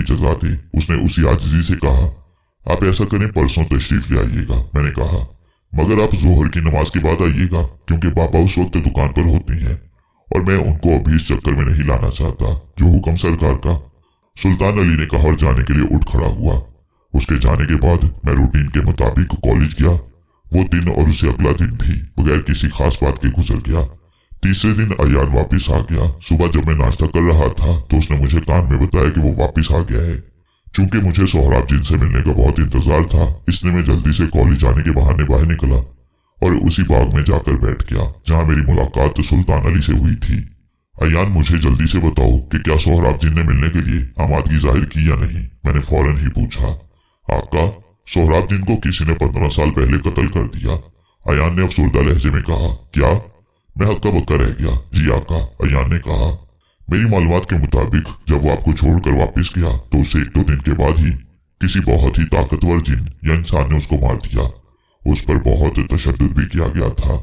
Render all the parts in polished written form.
जजा दे। उसने उसी आजिजी से कहा, आप ऐसा करें, परसों तशरीफ ले आइएगा। मैंने कहा, मगर आप जोहर की नमाज के बाद आइएगा, क्योंकि पापा उस वक्त दुकान पर होती हैं और मैं उनको अभी इस चक्कर में नहीं लाना चाहता। जो हुक्म सरकार का। सुल्तान अली ने कहा और जाने के लिए उठ खड़ा हुआ। उसके जाने के बाद मैं रूटीन के मुताबिक कॉलेज गया। वो दिन और उससे अगला दिन भी बगैर किसी खास बात के गुजर गया। तीसरे दिन अयान वापस आ गया। सुबह जब मैं नाश्ता कर रहा था तो उसने मुझे कान में बताया कि वो वापस आ गया है। चूंकि मुझे सोहराब जिन से मिलने का बहुत इंतजार था, इसलिए मैं जल्दी से कॉलेज जाने के बहाने बाहर निकला और उसी बाग में जाकर बैठ गया जहां मेरी मुलाकात सुल्तान अली से हुई थी। अयान, मुझे जल्दी से बताओ कि क्या सोहराब जिन ने मिलने के लिए आमादगी जाहिर की या नहीं। मैंने फौरन ही पूछा। आका, सोहराब जिन को किसी ने 15 साल पहले कत्ल कर दिया। अयान ने अफसरदा लहजे में कहा। क्या? मैं हक्का बक्का रह गया। जी आका, अयान ने कहा। मेरी मालूमात के मुताबिक जब वो आपको छोड़कर वापस गया तो उससे 1-2 दिन के बाद ही किसी बहुत ही ताकतवर जिन या इंसान ने उसको मार दिया। उस पर बहुत तशद्दुद भी किया गया था,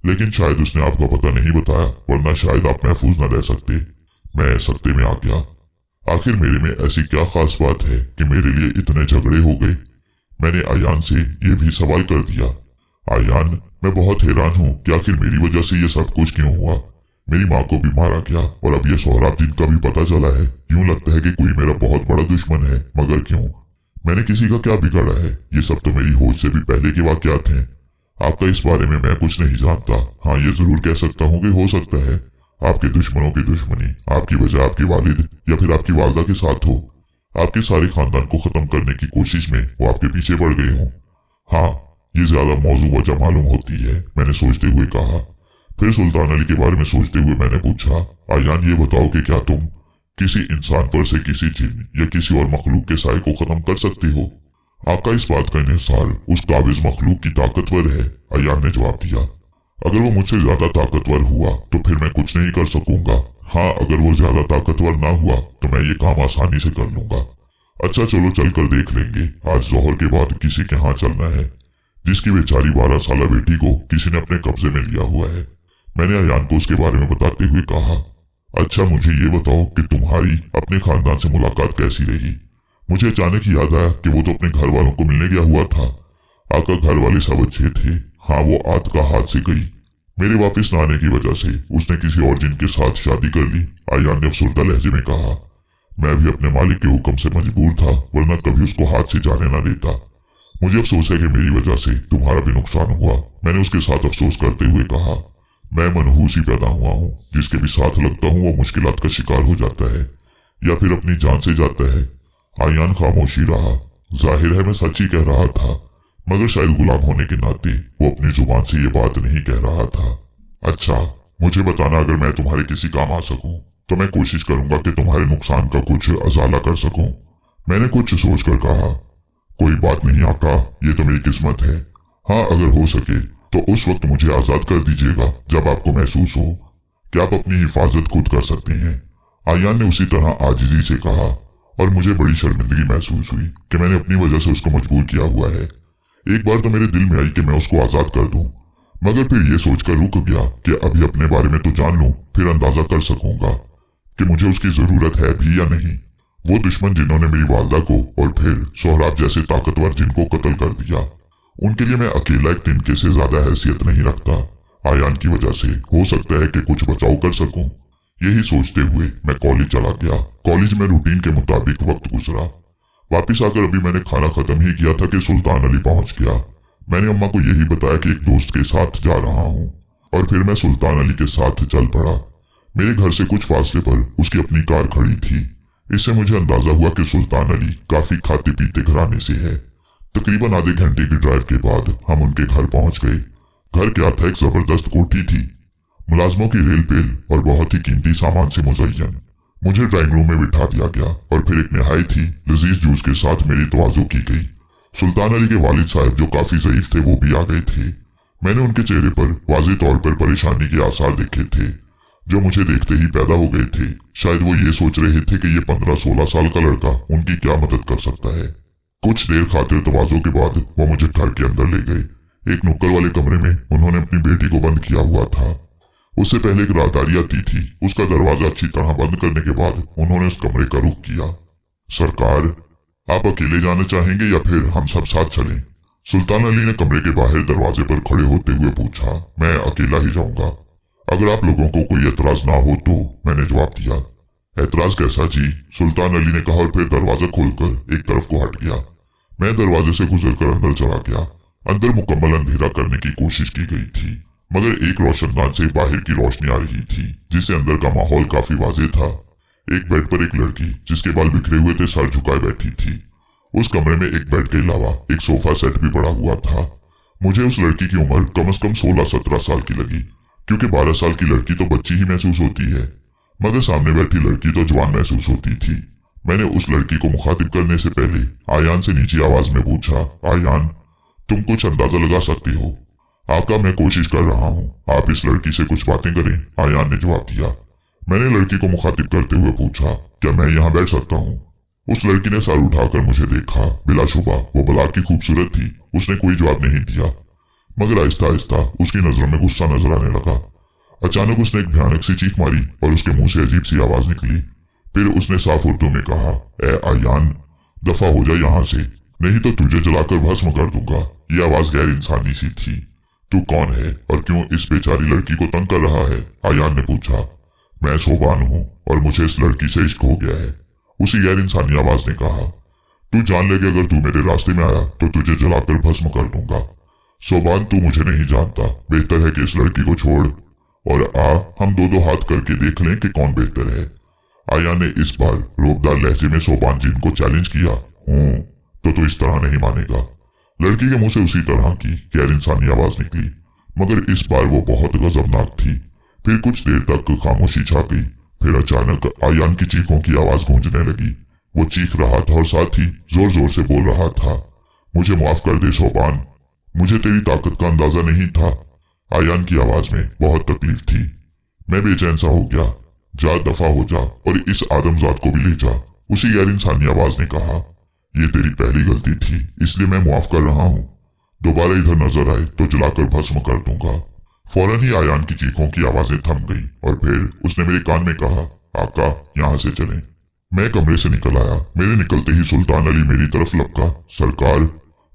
लेकिन शायद उसने आपका पता नहीं बताया, वरना शायद आप महफूज न रह सकते। मैं सत्ते में आ गया। आखिर मेरे में ऐसी क्या खास बात है कि मेरे लिए इतने झगड़े हो गए? मैंने अयान से ये भी सवाल कर दिया। अयान, मैं बहुत हैरान हूँ कि आखिर मेरी वजह से ये सब कुछ क्यों हुआ। मेरी माँ को भी मारा गया और अब ये सोहराब जिन का भी पता चला है। यूं लगता है कि कोई मेरा बहुत बड़ा दुश्मन है, मगर क्यों? मैंने किसी का क्या बिगाड़ा है? ये सब तो मेरी होश से भी पहले के वाकयात हैं। आपका इस बारे में मैं कुछ नहीं जानता। हाँ, ये जरूर कह सकता हूँ कि हो सकता है आपके दुश्मनों की दुश्मनी आपकी वजह आपके वालिद या फिर आपकी वालदा के साथ हो। आपके सारे खानदान को खत्म करने की कोशिश में वो आपके पीछे पड़ गए हों। हाँ, ये ज्यादा मौजू वजह मालूम होती है, मैंने सोचते हुए कहा। फिर सुल्तान अली के बारे में सोचते हुए मैंने पूछा, अयान, ये बताओ कि क्या तुम किसी इंसान पर से किसी जिन या किसी और मखलूक के साए को खत्म कर सकते हो? आका, इस बात का इंहिसार उस काबिज मखलूक की ताकतवर है। अयान ने जवाब दिया। अगर वो मुझसे ज्यादा ताकतवर हुआ तो फिर मैं कुछ नहीं कर सकूंगा। हाँ, अगर वो ज्यादा ताकतवर ना हुआ तो मैं ये काम आसानी से कर लूंगा। अच्छा, चलो चल कर देख लेंगे। आज जोहर के बाद किसी के यहाँ चलना है जिसकी बेचारी 12 साल बेटी को किसी ने अपने कब्जे में लिया हुआ है। मैंने अयान को उसके बारे में बताते हुए कहा। अच्छा, मुझे ये बताओ कि तुम्हारी अपने खानदान से मुलाकात कैसी रही? मुझे अचानक याद आया कि वो तो अपने घर वालों को मिलने गया हुआ था। आका, घर वाले सब अच्छे थे। हाँ, वो आद का हाथ से गई। मेरे वापस न आने की वजह से उसने किसी और जिन के साथ शादी कर ली। अयान ने अफसरदा लहजे में कहा। मैं भी अपने मालिक के हुक्म से मजबूर था, वरना कभी उसको हाथ से जाने न देता। मुझे अफसोस है कि मेरी वजह से तुम्हारा भी नुकसान हुआ। मैंने उसके साथ अफसोस करते हुए कहा। मैं मनहूस ही पैदा हुआ हूँ। जिसके भी साथ लगता हूँ वो मुश्किलात का शिकार हो जाता है या फिर अपनी जान से जाता है। अयान खामोशी रहा। जाहिर है मैं सच ही कह रहा था, मगर शायद गुलाम होने के नाते वो अपनी जुबान से ये बात नहीं कह रहा था। अच्छा, मुझे बताना, अगर मैं तुम्हारे किसी काम आ सकूं तो मैं कोशिश करूंगा कि तुम्हारे नुकसान का कुछ अजाला कर सकूं। मैंने कुछ सोच कर कहा। कोई बात नहीं आका, ये तो मेरी किस्मत है। हाँ, अगर हो सके तो उस वक्त मुझे आजाद कर दीजिएगा जब आपको महसूस हो कि आप अपनी हिफाजत खुद कर सकते हैं। अयान ने उसी तरह आजिजी से कहा और मुझे बड़ी शर्मिंदगी महसूस हुई कि मैंने अपनी वजह से उसको मजबूर किया हुआ है। एक बार तो मेरे दिल में आई कि मैं उसको आजाद कर दूं, मगर फिर ये सोचकर रुक गया कि अभी अपने बारे में तो जान लूं, फिर अंदाजा कर सकूंगा कि मुझे उसकी जरूरत है भी या नहीं। वो दुश्मन जिन्होंने मेरी वालदा को और फिर सोहराब जैसे ताकतवर जिनको कत्ल कर दिया, उनके लिए मैं अकेला एक तिनके से ज्यादा हैसियत नहीं रखता। अयान की वजह से हो सकता है कि कुछ बचाव कर सकूं। यही सोचते हुए मैं कॉलेज चला गया। कॉलेज में रूटीन के मुताबिक वक्त गुजरा। वापिस आकर अभी मैंने खाना खत्म ही किया था कि सुल्तान अली पहुंच गया। मैंने अम्मा को यही बताया कि एक दोस्त के साथ जा रहा हूँ और फिर मैं सुल्तान अली के साथ चल पड़ा। मेरे घर से कुछ फासले पर उसकी अपनी कार खड़ी थी। इससे मुझे अंदाजा हुआ कि सुल्तान अली काफी खाते पीते घराने से है। तकरीबन आधे घंटे की ड्राइव के बाद हम उनके घर पहुंच गए। घर क्या था, एक जबरदस्त कोठी थी, मुलाजमों की रेल पेल और बहुत ही कीमती सामान से मुज़य्यन। मुझे ड्राइंग रूम में बिठा दिया गया और फिर एक नहायत ही लजीज जूस के साथ मेरी तवाज़ो की गई। सुल्तान अली के वालिद साहब जो काफी ज़ईफ थे वो भी आ गए थे। मैंने उनके चेहरे पर वाज़े तौर पर परेशानी के आसार देखे थे जो मुझे देखते ही पैदा हो गए थे। शायद वो ये सोच रहे थे कि ये 15-16 साल का लड़का उनकी क्या मदद कर सकता है। कुछ देर खातिर तवाज़ो के बाद वो मुझे घर के अंदर ले गए। एक नुक्कड़ वाले कमरे में उन्होंने अपनी बेटी को बंद किया हुआ था। उससे पहले एक राहदारी आती थी। उसका दरवाजा अच्छी तरह बंद करने के बाद उन्होंने उस कमरे का रुख किया। सरकार, आप अकेले जाना चाहेंगे या फिर हम सब साथ चलें? सुल्तान अली ने कमरे के बाहर दरवाजे पर खड़े होते हुए पूछा। मैं अकेला ही जाऊंगा, अगर आप लोगों को कोई एतराज ना हो तो, मैंने जवाब दिया। एतराज कैसा जी? सुल्तान अली ने कहा और फिर दरवाजा खोलकर एक तरफ को हट गया। मैं दरवाजे से गुजरकर अंदर चला गया। अंदर मुकम्मल अंधेरा करने की कोशिश की गई थी, मगर एक रोशनदान से बाहर की रोशनी आ रही थी, जिससे अंदर का माहौल काफी वाज़ेह था। एक बेड पर एक लड़की जिसके बाल बिखरे हुए थे सर झुकाए बैठी थी। उस कमरे में एक बेड के अलावा एक सोफा सेट भी पड़ा हुआ था। मुझे उस लड़की की उम्र कम से कम 16-17 साल की लगी, क्योंकि 12 साल की लड़की तो बच्ची ही महसूस होती है, मगर सामने बैठी लड़की तो जवान महसूस होती थी। मैंने उस लड़की को मुखातिब करने से पहले आयान से नीची आवाज में पूछा, आयान, तुम कुछ अंदाजा लगा सकती हो? आका, मैं कोशिश कर रहा हूँ, आप इस लड़की से कुछ बातें करें, आयान ने जवाब दिया। मैंने लड़की को मुखातिब करते हुए पूछा, क्या मैं यहाँ बैठ सकता हूँ? उस लड़की ने सर उठाकर मुझे देखा। बिलाशुबा वो बलाक की खूबसूरत थी। उसने कोई जवाब नहीं दिया, मगर आहिस्ता आहिस्ता उसकी नजरों में गुस्सा नजर आने लगा। अचानक उसने एक भयानक सी चीख मारी और उसके मुंह से अजीब सी आवाज निकली। फिर उसने साफ उर्दू में कहा, ए आयान, दफा हो जा यहाँ से, नहीं तो तुझे जलाकर भस्म कर दूंगा। ये आवाज गैर इंसानी सी थी। तू कौन है और क्यों इस बेचारी लड़की को तंग कर रहा है? आयान ने पूछा। मैं सोबान हूँ और मुझे इस लड़की से इश्क हो गया है, उसी गैर इंसानी आवाज ने कहा। तू जान ले कि अगर तू मेरे रास्ते में आया तो तुझे जलाकर भस्म कर दूंगा। सोबान, तू मुझे नहीं जानता, बेहतर है कि इस लड़की को छोड़ और आ, हम दो हाथ करके देख लें कि कौन बेहतर है। आयान ने इस बार रोबदार लहजे में सोबान जिन को चैलेंज किया। तो इस तरह नहीं मानेगा। लड़की के मुंह से उसी तरह की गैर इंसानी आवाज निकली, मगर इस बार वो बहुत गजबनाक थी। फिर कुछ देर तक खामोशी छा गई। फिर अचानक आयान की चीखों की आवाज गूंजने लगी। वो चीख रहा था और साथ ही जोर जोर से बोल रहा था, मुझे माफ कर दे सोबान, मुझे तेरी ताकत का अंदाजा नहीं था। आयान की आवाज में बहुत तकलीफ थी। मैं बेचैन सा हो गया। जा, दफा हो जा और इस आदमजात को भी ले जा, उसी गैर इंसानी आवाज ने कहा। ये तेरी पहली गलती थी, इसलिए मैं माफ कर रहा हूँ। दोबारा इधर नजर आए तो जलाकर भस्म कर दूंगा। फौरन ही आयान की चीखों की आवाजें थम गई और फिर उसने मेरे कान में कहा, आका, यहाँ से चलें। मैं कमरे से निकल आया। मेरे निकलते ही सुल्तान अली मेरी तरफ लपका। सरकार,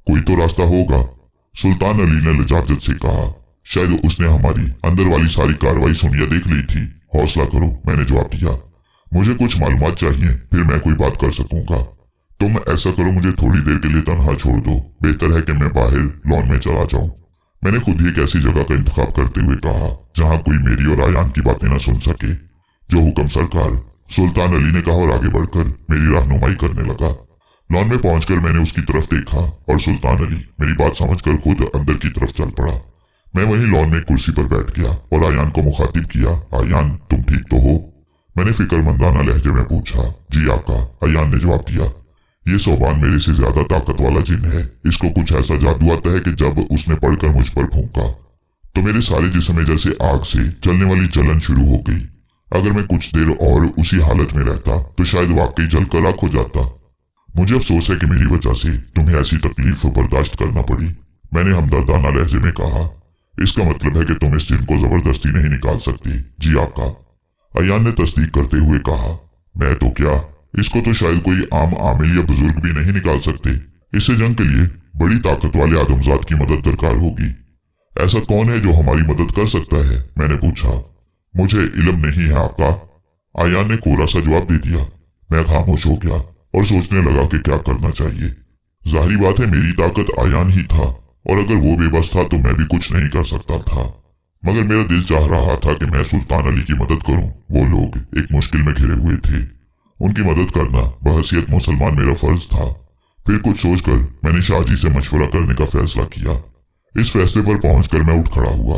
कोई तो रास्ता होगा। सुल्तान अली ने लजाजत से कहा। शायद उसने हमारी अंदर वाली सारी कार्रवाई सुन या देख ली थी। हौसला करो, मैंने जवाब दिया। मुझे कुछ मालूमात चाहिए, फिर मैं कोई बात कर सकूंगा। तुम ऐसा करो, मुझे थोड़ी देर के लिए तन्हा छोड़ दो। बेहतर है कि मैं बाहर लॉन में चला जाऊं। मैंने खुद ही एक ऐसी जगह का इंतखाब करते हुए कहा जहां कोई मेरी और आयान की बातें न सुन सके। जो हुक्म सरकार, सुल्तान अली ने कहा और आगे बढ़कर मेरी रहनुमाई करने लगा। लॉन में पहुंचकर मैंने उसकी तरफ देखा और सुल्तान अली मेरी बात समझकर खुद अंदर की तरफ चल पड़ा। मैं वहीं लॉन में कुर्सी पर बैठ गया और आयान को मुखातिब किया। आयान, तुम ठीक तो हो? मैंने फिक्रमंदाना लहजे में पूछा। जी आका, आयान ने जवाब दिया। ये सोबान मेरे से ज्यादा ताकत वाला जिन है। इसको कुछ ऐसा जादू आता है कि जब उसने पढ़कर मुझ पर फूंका तो मेरे सारे जिस्म में जैसे आग से जलने वाली जलन शुरू हो गई। अगर मैं कुछ देर और उसी हालत में रहता तो शायद वाकई जलकर राख हो जाता। मुझे अफसोस है कि मेरी वजह से तुम्हें ऐसी तकलीफ बर्दाश्त करना पड़ी, मैंने हमदर्दाना लहजे में कहा। इसका मतलब है कि तुम इस जिन को जबरदस्ती नहीं निकाल सकती? जी आका, आयान ने तस्दीक करते हुए कहा। मैं तो क्या, इसको तो शायद कोई आम आमिल या बुजुर्ग भी नहीं निकाल सकते। इससे जंग के लिए बड़ी ताकत वाले आदमजात की मदद दरकार होगी। ऐसा कौन है जो हमारी मदद कर सकता है? मैंने पूछा। मुझे इल्म नहीं है आका, आयान ने कोरा सा जवाब दे दिया। मैं खामोश हो गया और सोचने लगा कि क्या करना चाहिए। जाहिर बात है मेरी ताकत आयान ही था और अगर वो बेबस था तो मैं भी कुछ नहीं कर सकता था, मगर मेरा दिल चाह रहा था कि मैं सुल्तान अली की मदद करूं। वो लोग एक मुश्किल में घिरे हुए थे, उनकी मदद करना बहैसियत मुसलमान मेरा फर्ज था। फिर कुछ सोचकर मैंने शाहजी से मशवरा करने का फैसला किया। इस फैसले पर पहुंचकर मैं उठ खड़ा हुआ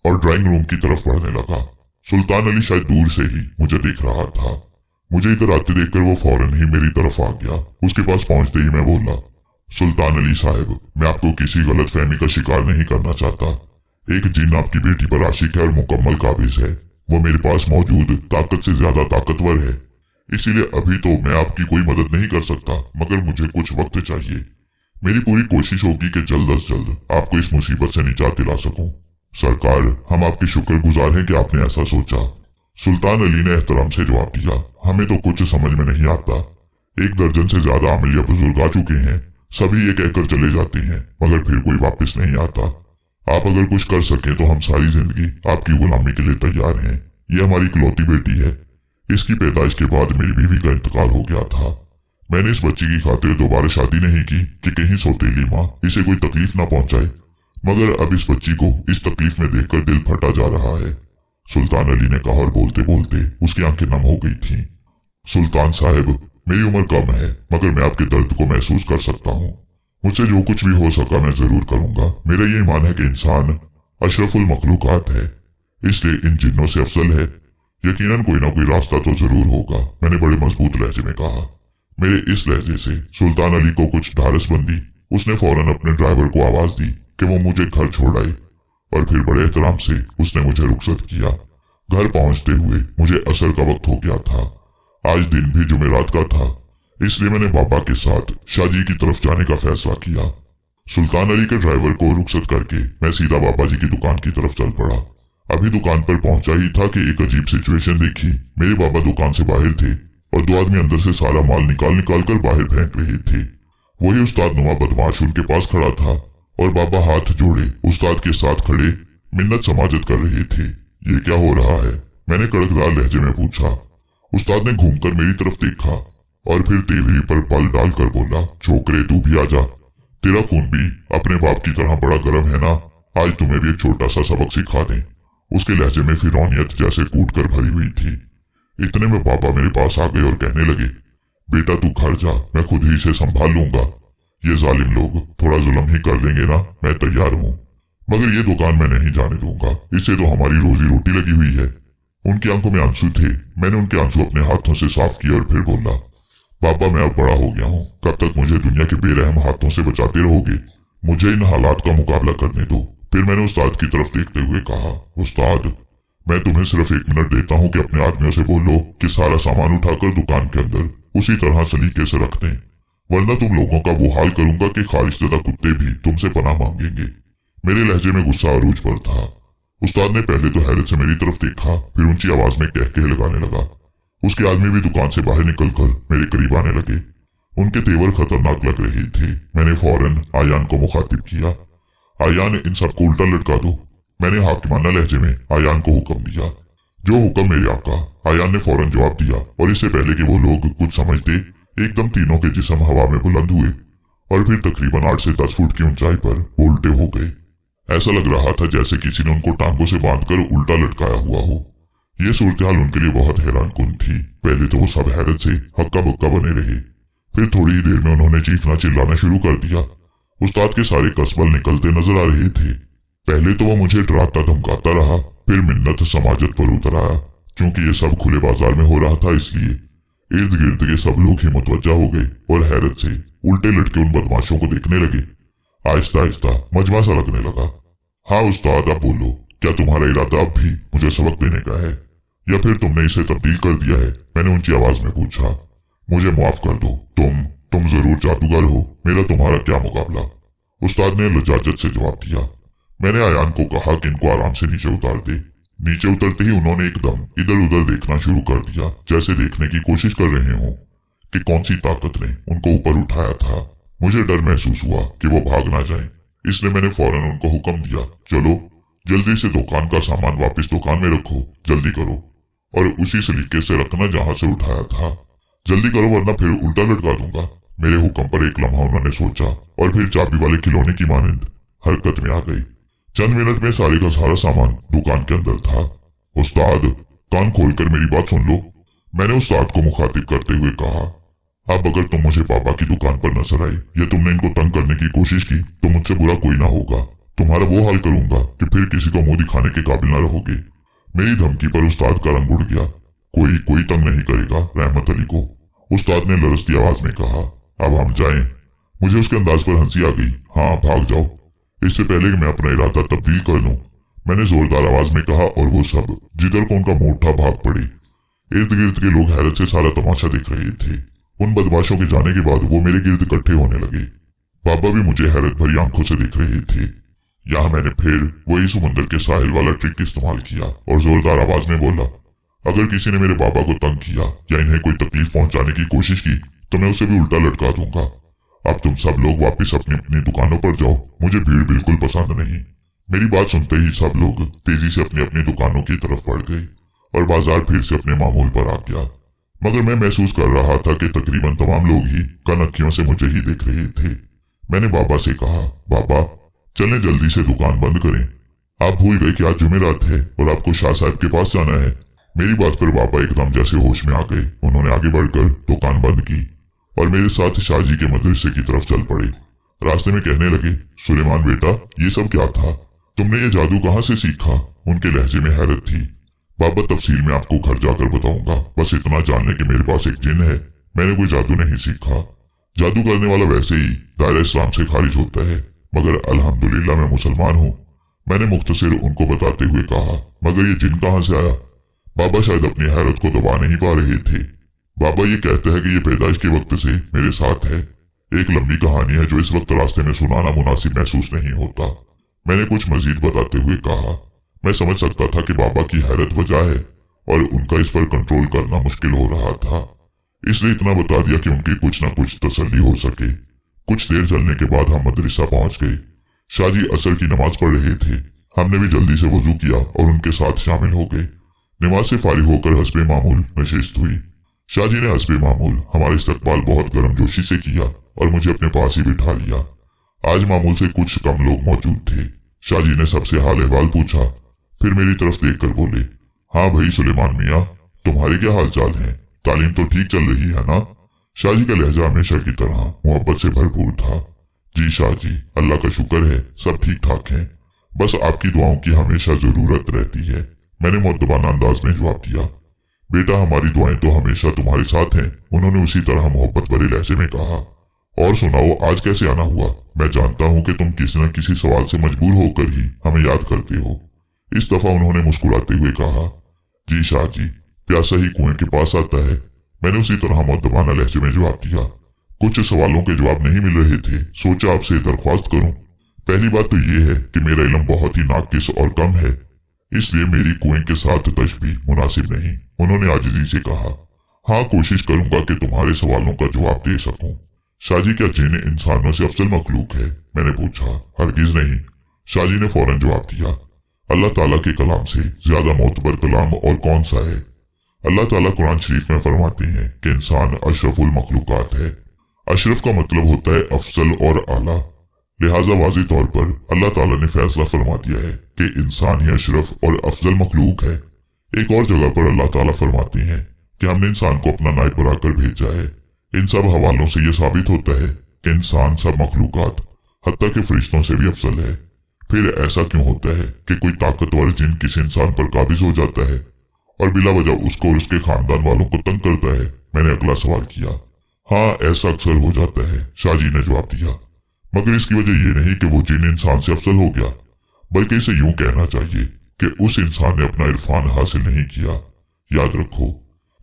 और ड्राइंग रूम की तरफ बढ़ने लगा। सुल्तान अली शायद दूर से ही मुझे देख रहा था। मुझे इधर आते देखकर वो फौरन ही मेरी तरफ आ गया। उसके पास पहुंचते ही मैं बोला, सुल्तान अली साहब, मैं आपको किसी गलत फहमी का शिकार नहीं करना चाहता। एक जिन आपकी बेटी पर आशिक है और मुकम्मल काबिज है। वो मेरे पास मौजूद ताकत से ज्यादा ताकतवर है, इसीलिए अभी तो मैं आपकी कोई मदद नहीं कर सकता, मगर मुझे कुछ वक्त चाहिए। मेरी पूरी कोशिश होगी कि जल्द अज जल्द आपको इस मुसीबत से निजात दिला सकूं। सरकार, हम आपके शुक्रगुजार हैं कि आपने ऐसा सोचा। सुल्तान अली ने एहतराम से जवाब दिया। हमें तो कुछ समझ में नहीं आता, 1 दर्जन से ज्यादा आमिल या बुजुर्ग आ चुके हैं। सभी ये कहकर चले जाते हैं मगर फिर कोई वापस नहीं आता। आप अगर कुछ कर सके तो हम सारी जिंदगी आपकी गुलामी के लिए तैयार हैं। ये हमारी इकलौती बेटी है। इसकी पैदाइश के बाद मेरी बीवी का इंतकाल हो गया था। मैंने इस बच्ची की खातिर दोबारा शादी नहीं की कि कहीं सौतेली माँ इसे कोई तकलीफ ना पहुंचाए, मगर अब इस बच्ची को इस तकलीफ में देखकर दिल फटा जा रहा है। सुल्तान अली ने कहा और बोलते बोलते उसकी आंखें नम हो गई थीं। सुल्तान साहब, मेरी उम्र कम है मगर मैं आपके दर्द को महसूस कर सकता हूँ। मुझसे जो कुछ भी हो सका मैं जरूर करूंगा। मेरा ये ईमान है कि इंसान अशरफुल मखलूकात है, इसलिए इन जिन्नों से अफजल है। यकीनन कोई ना कोई रास्ता तो जरूर होगा, मैंने बड़े मजबूत लहजे में कहा। मेरे इस लहजे से सुल्तान अली को कुछ ढारस बंदी। उसने फौरन अपने ड्राइवर को आवाज दी कि वो मुझे घर छोड़ आए और फिर बड़े एहतराम से उसने मुझे रुखसत किया। घर पहुंचते हुए मुझे असर का वक्त हो गया था। आज दिन भी जुमेरात का था, इसलिए मैंने बाबा के साथ शाहजी की तरफ जाने का फैसला किया। सुल्तान अली के ड्राइवर को रुखसत करके मैं सीधा बाबा जी की दुकान की तरफ चल पड़ा। अभी दुकान पर पहुंचा ही था कि एक अजीब सिचुएशन देखी। मेरे बाबा दुकान से बाहर थे और 2 आदमी अंदर से सारा माल निकाल निकाल कर बाहर फेंक रहे थे। वही उस्ताद नुमा बदमाश उनके पास खड़ा था और बाबा हाथ जोड़े उस्ताद के साथ खड़े मिन्नत समाजत कर रहे थे। ये क्या हो रहा है? मैंने कड़कदार लहजे में पूछा। उस्ताद ने घूमकर मेरी तरफ देखा और फिर तेवरी पर बल डालकर बोला, छोकरे तू भी आजा, तेरा खून भी अपने बाप की तरह बड़ा गर्म है ना, आज तुम्हें भी एक छोटा सा सबक सिखा दें। उसके लहजे में फिरौनियत जैसे कूट कर भरी हुई थी। इतने में बाबा मेरे पास आ गए और कहने लगे, बेटा तू घर जा, मैं खुद ही इसे संभाल लूंगा। ये जालिम लोग थोड़ा जुल्म ही कर देंगे ना, मैं तैयार हूँ, मगर ये दुकान मैं नहीं जाने दूंगा, इससे तो हमारी रोजी रोटी लगी हुई है। उनकी आंखों में आंसू थे। मैंने उनके आंसू अपने हाथों से साफ किए और फिर बोला, बाबा मैं अब बड़ा हो गया हूँ, कब तक मुझे दुनिया के बेरहम हाथों से बचाते रहोगे? मुझे इन हालात का मुकाबला करने दो। फिर मैंने उस्ताद की तरफ देखते हुए कहा, उस्ताद मैं तुम्हें सिर्फ 1 मिनट देता हूँ कि अपने आदमियों से बोलो कि सारा सामान उठाकर दुकान के अंदर उसी तरह सलीके से रख दें, वरना तुम लोगों का वो हाल करूंगा कि खारिशज़दा कुत्ते भी तुमसे पनाह मांगेंगे। मेरे लहजे में गुस्सा अरूज पर था। उस्ताद ने पहले तो हैरत से मेरी तरफ देखा, फिर ऊंची आवाज में कह लगाने लगा। उसके आदमी भी दुकान से बाहर निकलकर मेरे करीब आने लगे। उनके तेवर खतरनाक लग रहे थे। मैंने फौरन आयान को मुखातिब किया, आयान इन सबको उल्टा लटका दो। मैंने हाकिमाना लहजे में आयान को हुक्म दिया। जो हुक्म मेरे आका। आयान ने फौरन जवाब दिया और इससे पहले कि वो लोग कुछ समझते एकदम तीनों के जिस्म हवा में बुलंद हुए और फिर तकरीबन 8 से 10 फुट की ऊंचाई पर वो उल्टे हो गए। ऐसा लग रहा था जैसे किसी ने उनको टांगों से बांधकर उल्टा लटकाया हुआ हो। ये सूरत-हाल उनके लिए बहुत हैरान कुन थी। पहले तो वो सब हैरत से हक्का बक्का बने रहे, फिर थोड़ी ही देर में उन्होंने चीखना चिल्लाना शुरू कर दिया। उस्ताद के सारे कसबल निकलते नजर आ रहे थे। पहले तो वो मुझे डराता धमकाता रहा, फिर मिन्नत समाजत पर उतर आया। चूंकि ये सब खुले बाजार में हो रहा था, इसलिए इर्द गिर्द के सब लोग ही मुतवज्जा हो गए और हैरत से उल्टे लटके उन बदमाशों को देखने लगे। आहिस्ता आहिस्ता मजमा सा लगने लगा। हाँ उस्ताद, अब बोलो, क्या तुम्हारा इरादा अब भी मुझे सबक देने का है या फिर तुमने इसे तब्दील कर दिया है? मैंने ऊंची आवाज में पूछा। मुझे माफ कर दो, तुम जरूर जादूगर हो, मेरा तुम्हारा क्या मुकाबला? उस्ताद ने लजाजत से जवाब दिया। मैंने आयान को कहा कि इनको आराम से नीचे उतार दे। नीचे उतरते ही उन्होंने एकदम इधर उधर देखना शुरू कर दिया, जैसे देखने की कोशिश कर रहे हों कि कौन सी ताकत ने उनको ऊपर उठाया था। मुझे डर महसूस हुआ कि वो भाग ना जाएं, इसलिए मैंने फौरन उनको हुक्म दिया, चलो जल्दी से दुकान का सामान वापस दुकान में रखो, जल्दी करो, और उसी सलीके से रखना जहां से उठाया था। जल्दी करो वरना फिर उल्टा लटका दूंगा। मेरे हुक्म पर एक लम्हा उन्होंने सोचा और फिर चाबी वाले खिलौने की मानंद हरकत में आ गई। चंद मिनट में सारे का सारा सामान दुकान के अंदर था। उस्ताद, कान खोलकर मेरी बात सुन लो, मैंने उस्ताद को मुखातिब करते हुए कहा। अब अगर तुम मुझे पापा की दुकान पर नजर आए या तुमने इनको तंग करने की कोशिश की तो मुझसे बुरा कोई ना होगा। तुम्हारा वो हाल करूंगा कि फिर किसी को मुंह दिखाने के काबिल ना रहोगे। मेरी धमकी पर उस्ताद का रंग उड़ गया। कोई तंग नहीं करेगा रहमत अली को, उस्ताद ने लरसती आवाज में कहा। अब हम जाएं। मुझे उसके अंदाज पर हंसी आ गई। हाँ भाग जाओ, इससे पहले कि मैं अपना इरादा तब्दील कर लूं, मैंने जोरदार आवाज में कहा और वो सब जिधर को उनका मुंह उठा भाग पड़े। इर्द गिर्द के लोग हैरत से सारा तमाशा देख रहे थे। उन बदमाशों के जाने के बाद वो मेरे गिर्द इकट्ठे होने लगे। बाबा भी मुझे हैरत भरी आंखों से देख रहे थे। यहाँ मैंने फिर वही समुंदर के साहिल वाला ट्रिक इस्तेमाल किया और जोरदार आवाज में बोला, अगर किसी ने मेरे बाबा को तंग किया या इन्हें कोई तकलीफ पहुंचाने की कोशिश की तो मैं उसे भी उल्टा लटका दूंगा। अब तुम सब लोग वापस अपनी अपनी दुकानों पर जाओ, मुझे भीड़ बिल्कुल पसंद नहीं। मेरी बात सुनते ही सब लोग तेजी से अपनी अपनी दुकानों की तरफ बढ़ गए और बाजार फिर से अपने मामूल पर आ गया। मगर मैं महसूस कर रहा था कि तकरीबन तमाम लोग ही कनखियों से मुझे ही देख रहे थे। मैंने बाबा से कहा, बाबा चलें जल्दी से दुकान बंद करें। आप भूल गए कि आज जुमेरात है और आपको शाह साहब के पास जाना है। मेरी बात पर बाबा एकदम जैसे होश में आ गए। उन्होंने आगे बढ़कर दुकान बंद की और मेरे साथ शाहजी के मदरसे की तरफ चल पड़े। रास्ते में कहने लगे, सुलेमान बेटा ये सब क्या था? तुमने ये जादू कहाँ से सीखा? उनके लहजे में हैरत थी। बाबा तफसील में आपको घर जाकर बताऊंगा, बस इतना जानने कि मेरे पास एक जिन है, मैंने कोई जादू नहीं सीखा। जादू करने वाला वैसे ही दायरा इस्लाम से खारिज होता है, मगर अल्हम्दुलिल्लाह मैं मुसलमान हूँ, मैंने मुख्तसर उनको बताते हुए कहा। मगर ये जिन कहाँ से आया? बाबा शायद अपनी हैरत को दबा नहीं पा रहे थे। बाबा ये कहते हैं कि ये पैदाइश के वक्त से मेरे साथ है। एक लंबी कहानी है जो इस वक्त रास्ते में सुनाना मुनासिब महसूस नहीं होता। मैंने कुछ मजीद बताते हुए कहा। मैं समझ सकता था कि बाबा की हैरत वजह है और उनका इस पर कंट्रोल करना मुश्किल हो रहा था, इसलिए इतना बता दिया कि उनकी कुछ न कुछ तसल्ली हो सके। कुछ देर चलने के बाद हम मदरसा पहुंच गए। शाहजी असर की नमाज पढ़ रहे थे। हमने भी जल्दी से वजू किया और उनके साथ शामिल हो गए। नमाज से फारिग होकर हस्बे मामूल नशिस्त हुई। शाहजी ने हस्बे मामूल हमारा इस्तकबाल बहुत गर्मजोशी से किया और मुझे अपने पास ही बिठा लिया। आज मामूल से कुछ कम लोग मौजूद थे। शाहजी ने सबसे हाल अहवाल पूछा, फिर मेरी तरफ देखकर बोले, हाँ भाई सुलेमान मियाँ, तुम्हारे क्या हाल चाल है? तालीम तो ठीक चल रही है ना? शाहजी का लहजा हमेशा की तरह मोहब्बत से भरपूर था। जी शाहजी, अल्लाह का शुक्र है, सब ठीक ठाक है, बस आपकी दुआओं की हमेशा जरूरत रहती है, मैंने मुअद्दबाना अंदाज में जवाब दिया। बेटा हमारी दुआएं तो हमेशा तुम्हारे साथ हैं, उन्होंने उसी तरह मोहब्बत भरे लहजे में कहा। और सुनाओ आज कैसे आना हुआ? मैं जानता हूँ कि तुम किसी न किसी सवाल से मजबूर होकर ही हमें याद करते हो। इस दफा उन्होंने मुस्कुराते हुए कहा, जी शाहजी, प्यासा ही कुएं के पास आता है, मैंने उसी तरह मुअद्दबाना लहजे में जवाब दिया। कुछ सवालों के जवाब नहीं मिल रहे थे, सोचा आपसे दरख्वास्त करूं। पहली बात तो ये है कि मेरा इल्म बहुत ही नाकिस और कम है, इसलिए मेरी कुएं के साथ तशबीह मुनासिब नहीं। उन्होंने आजिज़ी से कहा, हाँ कोशिश करूंगा कि तुम्हारे सवालों का जवाब दे सकूं। शाहजी, क्या जिन इंसानों से अफजल मखलूक है? मैंने पूछा। हरगिज नहीं, शाहजी ने फौरन जवाब दिया। अल्लाह ताला के कलाम से ज्यादा मोतबर कलाम और कौन सा है? अल्लाह ताला कुरान शरीफ में फरमाते हैं कि इंसान अशरफुल मखलूकात है। अशरफ का मतलब होता है अफजल और आला, लिहाजा वाज़ेह तौर पर अल्लाह ताला ने फैसला फरमा दिया है कि इंसान ही अशरफ और अफजल मखलूक है। एक और जगह पर अल्लाह ताला फरमाते हैं कि हमने इंसान को अपना नायब बनाकर भेजा है। इन सब हवालों से यह साबित होता है कि इंसान सब मखलूकात हत्ता के फरिश्तों से भी अफजल है। फिर ऐसा क्यों होता है कि कोई ताकतवर जिन किसी इंसान पर काबिज हो जाता है और बिला वजह उसको और उसके खानदान वालों को तंग करता है? मैंने अगला सवाल किया। हाँ ऐसा अक्सर हो जाता है, शाहजी ने जवाब दिया, मगर इसकी वजह यह नहीं कि वो जिन इंसान से अफजल हो गया, बल्कि इसे यूं कहना चाहिए कि उस इंसान ने अपना इरफान हासिल नहीं किया। याद रखो,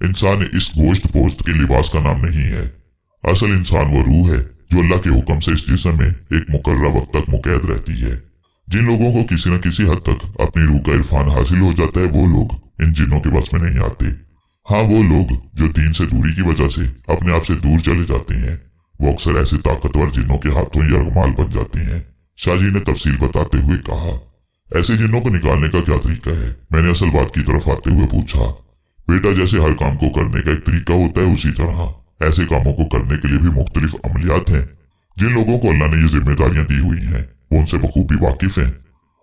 इंसान इस गोश्त पोस्त के लिबास का नाम नहीं है। असल इंसान वो रूह है जो अल्लाह के हुक्म से इस जिस्म में एक मुकर्रर वक्त तक मुकैद रहती है। जिन लोगों को किसी न किसी हद तक अपनी रूह का इरफान हासिल हो जाता है, वो लोग इन जिन्नों के बस में नहीं आते। हाँ, वो लोग जो दीन से दूरी की वजह से अपने आप से दूर चले जाते हैं, वो अक्सर ऐसे ताकतवर जिन्नों के हाथों यरगमाल बन जाते हैं। शाहजी ने तफसील बताते हुए कहा। ऐसे जिन्नों को निकालने का क्या तरीका है? मैंने असल बात की तरफ आते हुए पूछा। बेटा, जैसे हर काम को करने का एक तरीका होता है, उसी तरह ऐसे कामों को करने के लिए भी मुख्तलिफ अमलियात हैं। जिन लोगों को अल्लाह ने ये जिम्मेदारियां दी हुई हैं, वो उनसे बखूबी वाकिफ हैं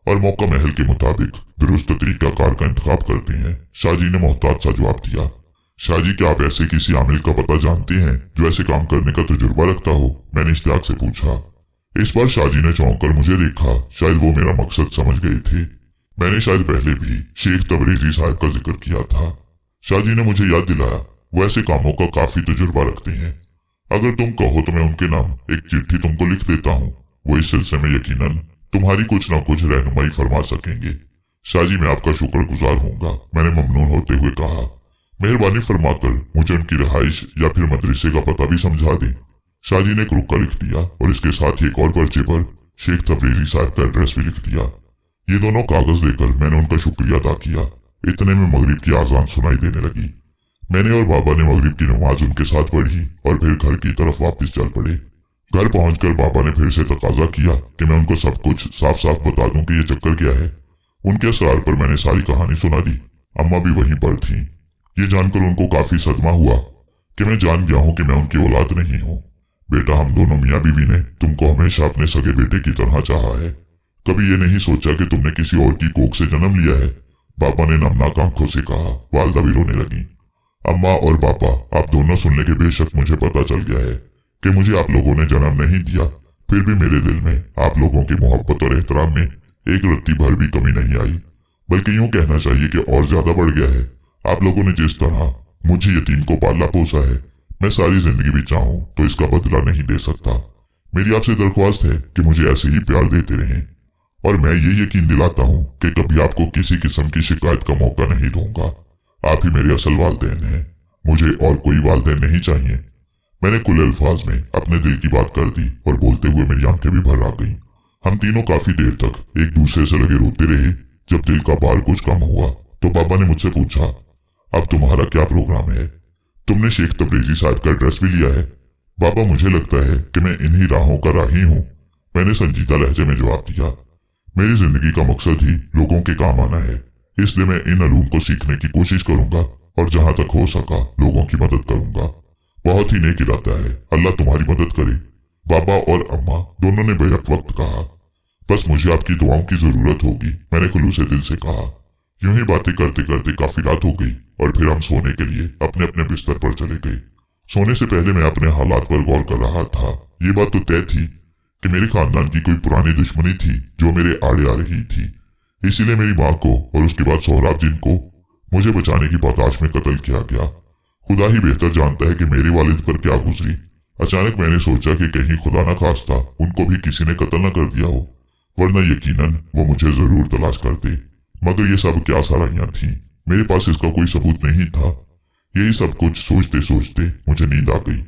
और मौका महल के मुताबिक दुरुस्त तरीका कार का इंतखाब करते हैं। शाहजी ने मोहताज सा जवाब दिया। शाहजी, क्या आप ऐसे किसी आमिल का पता जानते हैं जो ऐसे काम करने का तजुर्बा रखता हो? मैंने इश्तियाक से पूछा। इस बार शाहजी ने चौंक कर मुझे देखा। शायद वो मेरा मकसद समझ गए थे। मैंने शायद पहले भी शेख तबरेजी साहब का जिक्र किया था। शाहजी ने मुझे याद दिलाया, वो ऐसे कामों का काफी तजुर्बा रखते हैं। अगर तुम कहो तो मैं उनके नाम एक चिट्ठी तुमको लिख देता हूँ, वो इस सिलसिले में यकीनन तुम्हारी कुछ न कुछ रहनुमाई फरमा सकेंगे। शाहजी, मैं आपका शुक्रगुजार होऊंगा, मैंने ममनून होते हुए कहा। मेहरबानी फरमाकर मुझे उनकी रिहाइश या फिर मदरसे का पता भी समझा दें। शाहजी ने एक रुक्का लिख दिया और इसके साथ ही एक और पर्चे पर शेख तबरेजी साहब का एड्रेस भी लिख दिया। ये दोनों कागज लेकर मैंने उनका शुक्रिया अदा किया। इतने में मगरिब की आजान सुनाई देने लगी। मैंने और बाबा ने मगरिब की नमाज उनके साथ पढ़ी और फिर घर की तरफ वापस चल पड़े। घर पहुंचकर बाबा ने फिर से तकाजा किया कि मैं उनको सब कुछ साफ साफ बता दूं कि ये चक्कर क्या है। उनके असरार पर मैंने सारी कहानी सुना दी। अम्मा भी वहीं पर थी। ये जानकर उनको काफी सदमा हुआ कि मैं जान गया हूं कि मैं उनकी औलाद नहीं हूं। बेटा, हम दोनों मियाँ बीवी ने तुमको हमेशा अपने सगे बेटे की तरह चाहा है। कभी ये नहीं सोचा कि तुमने किसी और की कोख से जन्म लिया है। बाबा ने नमनाक आंखों से कहा। वालदा भी रोने लगी। अम्मा और पापा, आप दोनों सुन ले कि बेशक मुझे पता चल गया है कि मुझे आप लोगों ने जन्म नहीं दिया, फिर भी मेरे दिल में आप लोगों की मोहब्बत और एहतराम में एक रत्ती भर भी कमी नहीं आई, बल्कि यूं कहना चाहिए कि और ज्यादा बढ़ गया है। आप लोगों ने जिस तरह मुझे यतीम को पाला पोसा है, मैं सारी जिंदगी भी चाहूं तो इसका बदला नहीं दे सकता। मेरी आपसे दरख्वास्त है कि मुझे ऐसे ही प्यार देते रहें, और मैं ये यकीन दिलाता हूं कि कभी आपको किसी किस्म की शिकायत का मौका नहीं दूंगा। आप ही मेरे असल वालिदैन हैं। मुझे और कोई वालिदैन नहीं चाहिए। मैंने कुल अल्फाज में अपने दिल की बात कर दी और बोलते हुए मेरी आंखें भी भर आ गईं। हम तीनों काफी देर तक एक दूसरे से लगे रोते रहे। जब दिल का भार कुछ कम हुआ तो बाबा ने मुझसे पूछा, अब तुम्हारा क्या प्रोग्राम है? तुमने शेख तबरेजी साहब का एड्रेस भी लिया है? बाबा, मुझे लगता है कि मैं इन्हीं राहों का राही हूँ, मैंने संजीदा लहजे में जवाब दिया। मेरी जिंदगी का मकसद ही लोगों के काम आना है, इसलिए मैं इन अलूम को सीखने की कोशिश करूंगा और जहां तक हो सका लोगों की मदद करूंगा। बहुत ही नेक इरादा है, अल्लाह तुम्हारी मदद करे। बाबा और अम्मा दोनों ने बेहद वक्त कहा। बस मुझे आपकी दुआओं की जरूरत होगी, मैंने खुलूसे दिल से कहा। यूं ही बातें करते करते काफी रात हो गई और फिर हम सोने के लिए अपने अपने बिस्तर पर चले गए। सोने से पहले मैं अपने हालात पर गौर कर रहा था। ये बात तो तय थी कि मेरे खानदान की कोई पुरानी दुश्मनी थी जो मेरे आड़े आ रही थी। इसीलिए मेरी माँ को और उसके बाद सोहराब जिन को मुझे बचाने की पाताश में कत्ल किया गया। खुदा ही बेहतर जानता है कि मेरे वालिद पर क्या गुजरी। अचानक मैंने सोचा कि कहीं खुदा न खास्ता उनको भी किसी ने कत्ल न कर दिया हो, वरना यकीनन वो मुझे जरूर तलाश करते। मगर ये सब क्या सराहियां थी, मेरे पास इसका कोई सबूत नहीं था। यही सब कुछ सोचते सोचते मुझे नींद आ गई।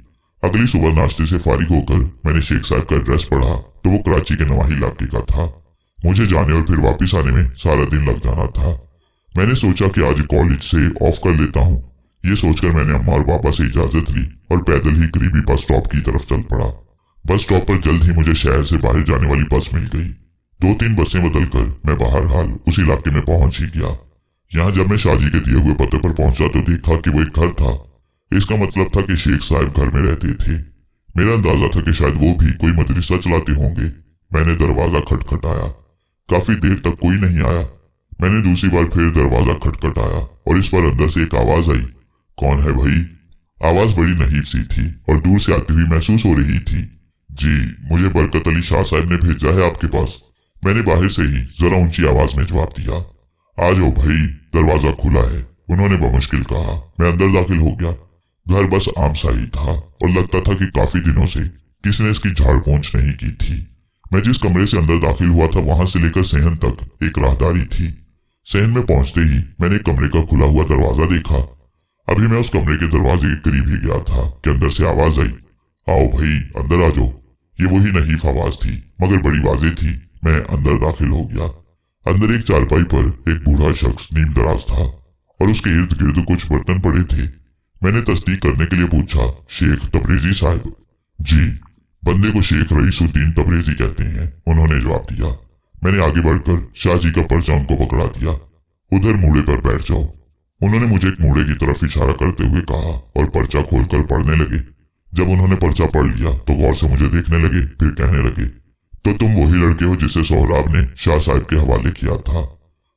अगली सुबह नाश्ते से फारिग होकर मैंने शेख साहब का एड्रेस पढ़ा तो वो कराची के नवाही इलाके का था। मुझे जाने और फिर वापस आने में सारा दिन लग जाना था। मैंने सोचा कि आज कॉलेज से ऑफ कर लेता हूँ। ये सोचकर मैंने अम्मा और पापा से इजाजत ली और पैदल ही करीबी बस स्टॉप की तरफ चल पड़ा। बस स्टॉप पर जल्द ही मुझे शहर से बाहर जाने वाली बस मिल गई। 2-3 बसें बदलकर मैं बहरहाल उस इलाके में पहुंच ही गया। यहाँ जब मैं शाहजी के दिए हुए पते पर पहुंचा तो देखा कि वो एक घर था। इसका मतलब था कि शेख साहब घर में रहते थे। मेरा अंदाजा था कि शायद वो भी कोई मदरसा चलाते होंगे। मैंने दरवाजा खटखटाया। काफी देर तक कोई नहीं आया। मैंने दूसरी बार फिर दरवाजा खटखटाया और इस बार अंदर से एक आवाज आई, कौन है भाई? आवाज बड़ी नहीफ सी थी और दूर से आती हुई महसूस हो रही थी। जी, मुझे बरकत अली शाह साहब ने भेजा है आपके पास, मैंने बाहर से ही जरा ऊंची आवाज में जवाब दिया। आ जाओ भाई, दरवाजा खुला है, उन्होंने बमुश्किल कहा। मैं अंदर दाखिल हो गया। घर बस आम सा ही था और लगता था कि काफी दिनों से किसी ने इसकी झाड़ पोंछ नहीं की थी। मैं जिस कमरे से अंदर दाखिल हुआ था वहां से लेकर सहन तक एक राहदारी थी। सहन में पहुंचते ही मैंने कमरे का खुला हुआ दरवाजा देखा। अभी मैं उस कमरे के दरवाजे के करीब ही गया था कि अंदर से आवाज आई, आओ भाई अंदर आ जाओ। ये वही नहीफ आवाज थी मगर बड़ी वाज़ेह थी। मैं अंदर दाखिल हो गया। अंदर एक चारपाई पर एक बूढ़ा शख्स नीम दराज था और उसके इर्द गिर्द कुछ बर्तन पड़े थे। मैंने तस्दीक करने के लिए पूछा, शेख तबरेजी साहब? जी, बंदे को शेख रईसुद्दीन तबरेजी कहते हैं, उन्होंने जवाब दिया। मैंने आगे बढ़कर शाहजी का पर्चा उनको पकड़ा दिया। उधर मूड़े पर बैठ जाओ, उन्होंने मुझे एक मूड़े की तरफ इशारा करते हुए कहा और पर्चा खोलकर पढ़ने लगे। जब उन्होंने पर्चा पढ़ लिया तो गौर से मुझे देखने लगे, फिर कहने लगे, तो तुम वही लड़के हो जिसे सोहराब ने शाह साहब के हवाले किया था?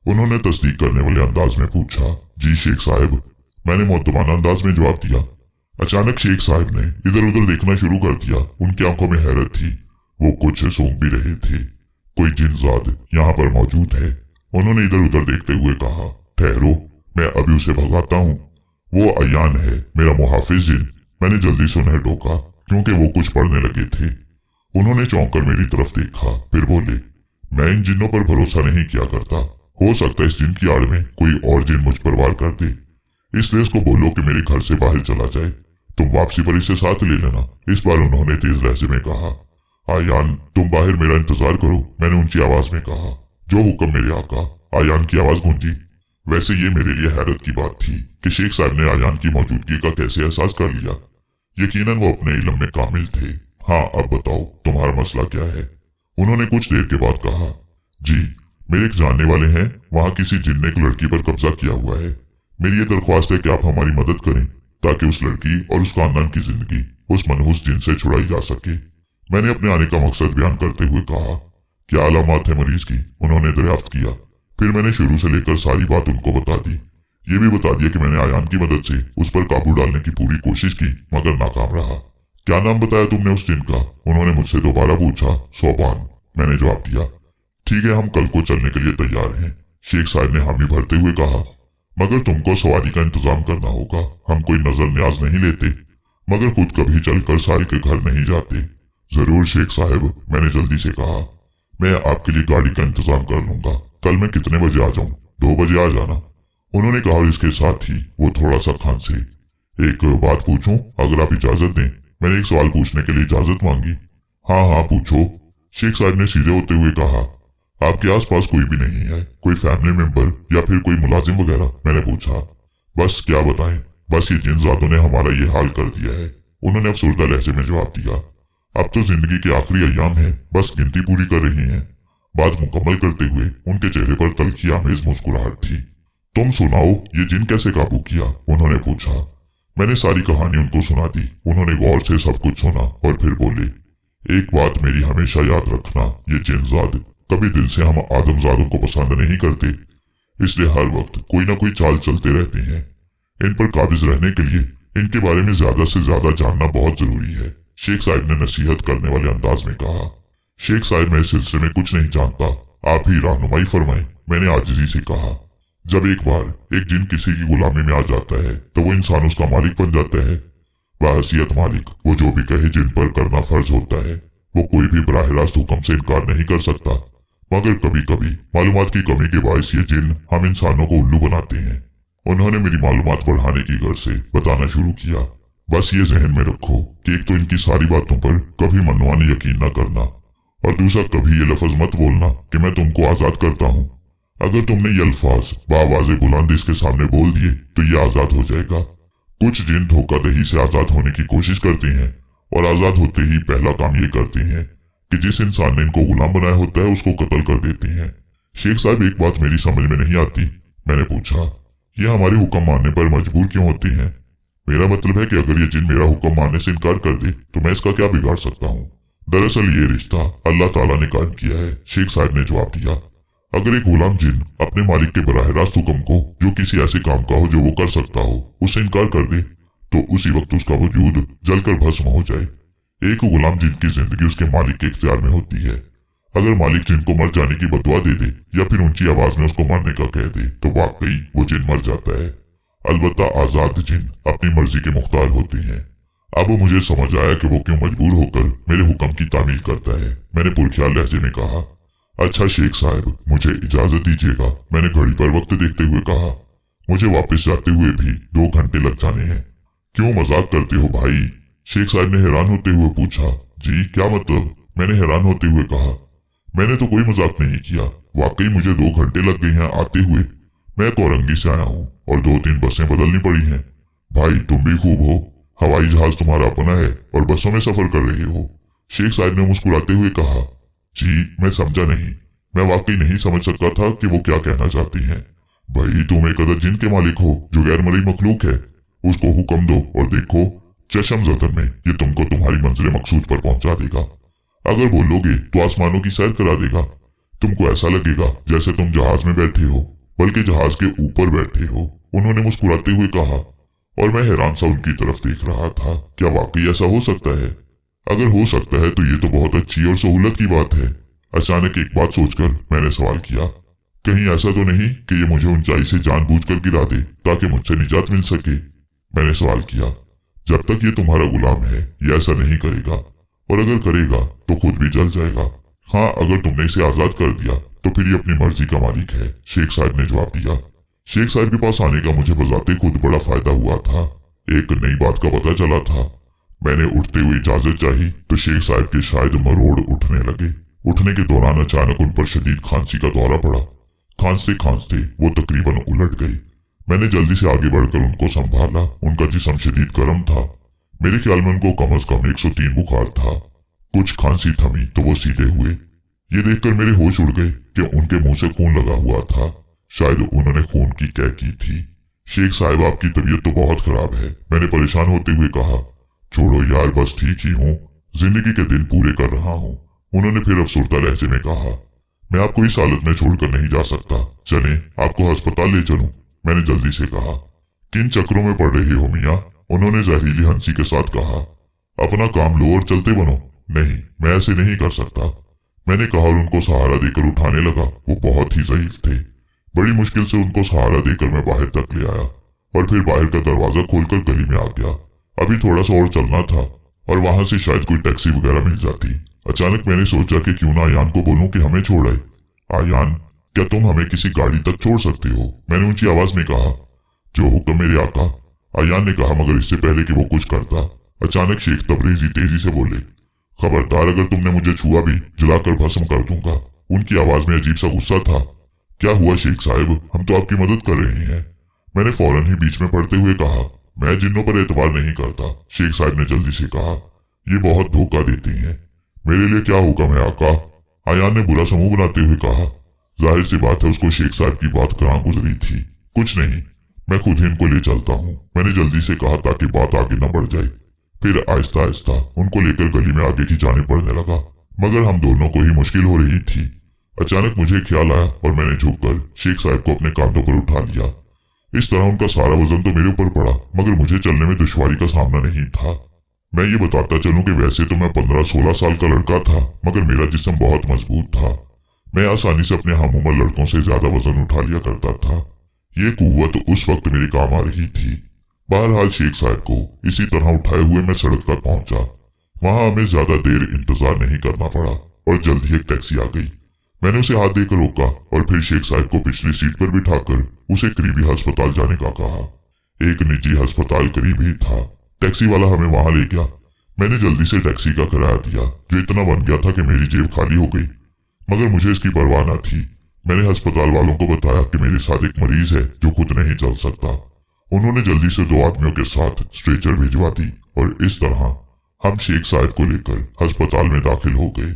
उन्होंने तस्दीक करने वाले अंदाज में पूछा। जी शेख साहब, मैंने मुअद्दबाना अंदाज में जवाब दिया। अचानक शेख साहब ने इधर उधर देखना शुरू कर दिया। उनकी आंखों में हैरत थी। वो कुछ सूंघ भी रहे थे। कोई जिनजाद यहाँ पर मौजूद है? उन्होंने इधर उधर देखते हुए कहा। ठहरो, मैं अभी उसे भगाता हूँ। वो अयान है, मेरा मुहाफिज जिन। मैंने जल्दी से उन्हें टोका क्योंकि वो कुछ पढ़ने लगे थे। उन्होंने चौंक कर मेरी तरफ देखा, फिर बोले, मैं इन जिन्नों पर भरोसा नहीं किया करता। हो सकता है इस जिन की आड़ में कोई और जिन मुझ पर वार कर दे, इसलिए इसको बोलो कि मेरे घर से बाहर चला जाए। तुम वापसी पर इसे साथ ले लेना। इस बार उन्होंने तेज लहजे में कहा। आयान, तुम बाहर मेरा इंतजार करो, मैंने ऊंची आवाज में कहा। जो हुक्म मेरे आका। आयान की आवाज गूंजी। वैसे ये मेरे लिए हैरत की बात थी कि शेख साहब ने आयान की मौजूदगी का कैसे एहसास कर लिया। यकीनन वो अपने इल्म में कामिल थे। हाँ, अब बताओ तुम्हारा मसला क्या है? उन्होंने कुछ देर के बाद कहा, जी मेरे एक जानने वाले हैं, वहाँ किसी जिन ने एक लड़की पर कब्जा किया हुआ है। मेरी ये दरख्वास्त है कि आप हमारी मदद करें ताकि उस लड़की और उस खानदान की जिंदगी उस मनहूस जिन से छुड़ाई जा सके। मैंने अपने आने का मकसद बयान करते हुए कहा, क्या अलामत है मरीज की? उन्होंने दरियाफ्त किया। फिर मैंने शुरू से लेकर सारी बात उनको बता दी। ये भी बता दिया कि मैंने आयान की मदद से उस पर काबू डालने की पूरी कोशिश की मगर नाकाम रहा। क्या नाम बताया तुमने उस जिन का? उन्होंने मुझसे दोबारा पूछा। सोबान, मैंने जवाब दिया। ठीक है, हम कल को चलने के लिए तैयार हैं, शेख साहब ने हामी भरते हुए कहा। मगर तुमको सवारी का इंतजाम करना होगा। हम कोई नजर न्याज नहीं लेते मगर खुद कभी चलकर साहिल के घर नहीं जाते। जरूर शेख साहब, मैंने जल्दी से कहा। मैं आपके लिए गाड़ी का इंतजाम कर लूंगा। कल मैं कितने बजे आ जाऊं? 2 बजे आ जाना, उन्होंने कहा। और इसके साथ ही वो थोड़ा सा खांसे। एक बात पूछूं अगर आप इजाजत दें? मैंने एक सवाल पूछने के लिए इजाजत मांगी। हाँ हाँ पूछो, शेख साहब ने सीधे होते हुए कहा। आपके आसपास कोई भी नहीं है? कोई फैमिली मेंबर या फिर कोई मुलाजिम वगैरह? मैंने पूछा। बस क्या बताएं, बस ये जिनजादों ने हमारा ये हाल कर दिया है, उन्होंने अफसरदा लहजे में जवाब दिया। अब तो जिंदगी के आखिरी अय्याम है, बस गिनती पूरी कर रही हैं। बात मुकम्मल करते हुए उनके चेहरे पर तल्खी आमेज मुस्कुराहट थी। तुम सुनाओ, ये जिन कैसे काबू किया? उन्होंने पूछा। मैंने सारी कहानी उनको सुना दी। उन्होंने गौर से सब कुछ सुना और फिर बोले, एक बात मेरी हमेशा याद रखना, ये जिनजाद कभी दिल से हम आदमजादों को पसंद नहीं करते, इसलिए हर वक्त कोई ना कोई चाल चलते रहते हैं। इन पर काबिज रहने के लिए इनके बारे में ज्यादा से ज्यादा जानना बहुत जरूरी है, शेख साहब ने नसीहत करने वाले अंदाज में कहा। शेख साहब, मैं इस सिलसिले में कुछ नहीं जानता, आप ही रहनुमाई फरमाएं, मैंने आजिजी से कहा। जब एक बार एक जिन किसी की गुलामी में आ जाता है तो वो इंसान उसका मालिक बन जाता है। बहैसियत मालिक वो जो भी कहे जिन पर करना फर्ज होता है। वो कोई भी बराह रास्त हुक्म से इनकार नहीं कर सकता, मगर कभी कभी मालूमात की कमी के बायस ये जिन हम इंसानों को उल्लू बनाते हैं। उन्होंने मेरी मालूमात बढ़ाने की गर्ज से बताना शुरू किया। बस ये जहन में रखो कि एक तो इनकी सारी बातों पर कभी मनमानी यकीन न करना, और दूसरा कभी ये लफ्ज मत बोलना कि मैं तुमको आजाद करता हूँ। अगर तुमने ये अल्फाज बावाज़े बुलंद इसके सामने बोल दिए तो ये आजाद हो जाएगा। कुछ जिन धोखाधड़ी से आजाद होने की कोशिश करते हैं और आजाद होते ही पहला काम ये करते हैं कि जिस इंसान ने इनको गुलाम बनाया होता है उसको कत्ल कर देते हैं। शेख साहब, एक बात मेरी समझ में नहीं आती, मैंने पूछा। ये हमारे हुक्म मानने पर मजबूर क्यों होते हैं? मेरा मतलब है कि अगर ये जिन मेरा हुक्म मानने से इनकार कर दे तो मैं इसका क्या बिगाड़ सकता हूँ? दरअसल ये रिश्ता अल्लाह ताला ने कायम किया है, शेख साहब ने जवाब दिया। अगर एक गुलाम जिन अपने मालिक के बराह रास्त हुक्म को जो किसी ऐसे काम का हो जो वो कर सकता हो उससे इनकार कर दे तो उसी वक्त उसका वजूद जलकर भस्म हो जाए। एक गुलाम जिन की जिंदगी उसके मालिक के इख्तियार में होती है। अगर मालिक जिन को मर जाने की बदुआ दे दे या फिर ऊंची आवाज में उसको मरने का कह दे तो वाकई वो जिन मर जाता है। अलबत्ता आजाद जिन अपनी मर्जी के मुख्तार होते हैं। अब मुझे समझ आया कि वो क्यों मजबूर होकर मेरे हुक्म की तामील करता है, मैंने पुरख्याल लहजे में कहा। अच्छा शेख साहब, मुझे इजाजत दीजिएगा, मैंने घड़ी पर वक्त देखते हुए कहा। मुझे वापस जाते हुए भी 2 घंटे लग जाने हैं। क्यों मजाक करते हो भाई? शेख साहब ने हैरान होते हुए पूछा। जी क्या मतलब? मैंने हैरान होते हुए कहा। मैंने तो कोई मजाक नहीं किया, वाकई मुझे 2 घंटे लग गए हैं आते हुए। मैं कोरंगी से आया हूँ और 2-3 बसें बदलनी पड़ी हैं। भाई तुम भी खूब हो, हवाई जहाज तुम्हारा अपना है और बसों में सफर कर रहे हो, शेख साहब ने मुस्कुराते हुए कहा। जी मैं समझा नहीं, मैं वाकई नहीं समझ सकता था कि वो क्या कहना चाहती हैं। भाई तुम एक अदर जिन के मालिक हो जो गैर मरई मखलूक है, उसको हुक्म दो और देखो चशम ज़दन में ये तुमको तुम्हारी मंजिल मकसूद पर पहुंचा देगा। अगर बोलोगे तो आसमानों की सैर करा देगा। तुमको ऐसा लगेगा जैसे तुम जहाज में बैठे हो, बल्कि जहाज के ऊपर बैठे हो, उन्होंने मुस्कुराते हुए कहा। और मैं हैरान सा उनकी तरफ देख रहा था। क्या वाकई ऐसा हो सकता है? अगर हो सकता है तो ये तो बहुत अच्छी और सहूलत की बात है। अचानक एक बात सोचकर मैंने सवाल किया, कहीं ऐसा तो नहीं कि ये मुझे ऊंचाई से जानबूझकर गिरा दे ताकि मुझसे निजात मिल सके? मैंने सवाल किया। जब तक ये तुम्हारा गुलाम है ये ऐसा नहीं करेगा, और अगर करेगा तो खुद भी जल जाएगा। हाँ, अगर तुमने इसे आजाद कर दिया तो फिर ये अपनी मर्जी का मालिक है, शेख साहब ने जवाब दिया। शेख साहब के पास आने का मुझे बजाते खुद बड़ा फायदा हुआ था। एक नई बात का पता चला था। मैंने उठते हुए इजाजत चाही तो शेख साहब के शायद मरोड़ उठने लगे। उठने के दौरान अचानक उन पर शदीद खांसी का दौरा पड़ा। खांसते खांसते वो तकरीबन उलट गए। मैंने जल्दी से आगे बढ़कर उनको संभाला। उनका जिस्म शदीद गर्म था। मेरे ख्याल में उनको कम से कम 103 बुखार था। कुछ खांसी थमी तो वो सीधे हुए। ये देखकर मेरे होश उड़ गए कि उनके मुंह से खून लगा हुआ था। शायद उन्होंने खून की कैं की थी। शेख साहब, आपकी तबीयत तो बहुत खराब है, मैंने परेशान होते हुए कहा। छोड़ो यार, बस ठीक ही हूँ, जिंदगी के दिन पूरे कर रहा हूँ। उन्होंने फिर अफसरदा लहजे में कहा, मैं आपको इस हालत में छोड़कर नहीं जा सकता, चलें आपको अस्पताल ले चलूं। मैंने जल्दी से कहा, किन चक्रों में पड़ रही हो मियाँ? उन्होंने जहरीली हंसी के साथ कहा, अपना काम लो और चलते बनो। नहीं, मैं ऐसे नहीं कर सकता, मैंने कहा और उनको सहारा देकर उठाने लगा। वो बहुत ही ज़ईफ थे। बड़ी मुश्किल से उनको सहारा देकर मैं बाहर तक ले आया और फिर बाहर का दरवाजा खोलकर गली में आ गया। अभी थोड़ा सा और चलना था और वहां से शायद कोई टैक्सी वगैरह मिल जाती। अचानक मैंने सोचा कि क्यों ना आयान को बोलूं कि हमें छोड़ आए। आयान, क्या तुम हमें किसी गाड़ी तक छोड़ सकते हो? मैंने ऊंची आवाज में कहा। जो हुक्म मेरे आका, आयान ने कहा, मगर इससे पहले कि वो कुछ करता, अचानक शेख तबरेजी तेजी से बोले, खबरदार, अगर तुमने मुझे छुआ भी जलाकर भस्म कर दूंगा। उनकी आवाज में अजीब सा गुस्सा था। क्या हुआ शेख साहब, हम तो आपकी मदद कर रहे हैं। मैंने फौरन ही बीच में पड़ते हुए कहा, मैं जिन्नों पर एतबार नहीं करता। शेख साहब ने जल्दी से कहा, ये बहुत धोखा देते हैं। मेरे लिए क्या हुक्म है आका? आयान ने बुरा सा मुंह बनाते हुए कहा। जाहिर सी बात है उसको शेख साहब की बात कहाँ गुजरी थी। कुछ नहीं, मैं खुद ही इनको ले चलता हूँ, मैंने जल्दी से कहा ताकि बात आगे न बढ़ जाए। फिर आहिस्ता आहिस्ता उनको लेकर गली में आगे की जाने पड़ने लगा, मगर हम दोनों को ही मुश्किल हो रही थी। अचानक मुझे ख्याल आया और मैंने झुककर शेख साहब को अपने कांधों पर उठा लिया। इस तरह उनका सारा वजन तो मेरे ऊपर पड़ा, मगर मुझे चलने में दुश्वारी का सामना नहीं था। मैं ये बताता चलूं कि वैसे तो मैं 15-16 साल का लड़का था, मगर मेरा जिस्म बहुत मजबूत था। मैं आसानी से अपने हम उम्र लड़कों से ज्यादा वजन उठा लिया करता था। ये कुव्वत उस वक्त मेरे काम आ रही थी। बहरहाल शेख साहब को इसी तरह उठाए हुए मैं सड़क तक पहुंचा। वहां हमें ज्यादा देर इंतजार नहीं करना पड़ा और जल्द ही एक टैक्सी आ गई। मैंने उसे हाथ देकर रोका और फिर शेख साहब को पिछली सीट पर बिठाकर उसे करीबी अस्पताल जाने का कहा। एक निजी अस्पताल करीब ही था। टैक्सी वाला हमें वहां ले गया। मैंने जल्दी से टैक्सी का किराया दिया, जो इतना बन गया था कि मेरी जेब खाली हो गई, मगर मुझे इसकी परवाह न थी। मैंने अस्पताल वालों को बताया कि मेरे साथ एक मरीज है जो खुद नहीं चल सकता। उन्होंने जल्दी से 2 आदमियों के साथ स्ट्रेचर भिजवा दी और इस तरह हम शेख साहब को लेकर अस्पताल में दाखिल हो गए।